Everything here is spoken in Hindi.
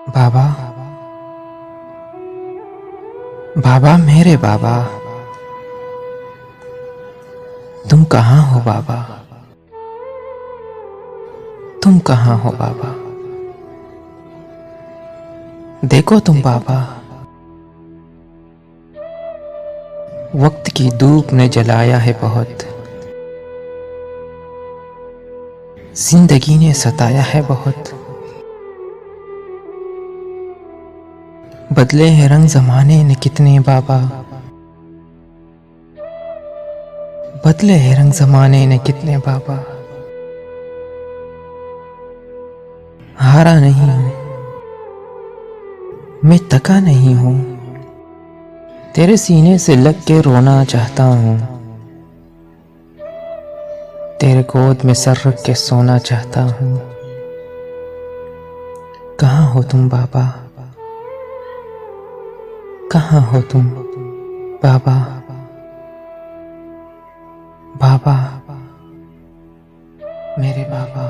बाबा, बाबा मेरे बाबा, तुम कहाँ हो बाबा? तुम कहाँ हो बाबा? देखो तुम बाबा, वक्त की धूप ने जलाया है बहुत, जिंदगी ने सताया है बहुत। बदले हैं रंग जमाने ने कितने बाबा, बदले हैं रंग जमाने ने कितने बाबा। हारा नहीं हूं, मैं थका नहीं हूं, तेरे सीने से लग के रोना चाहता हूं, तेरे गोद में सर रख के सोना चाहता हूं। कहाँ हो तुम बाबा? कहाँ हो तुम बाबा? बाबा, मेरे बाबा।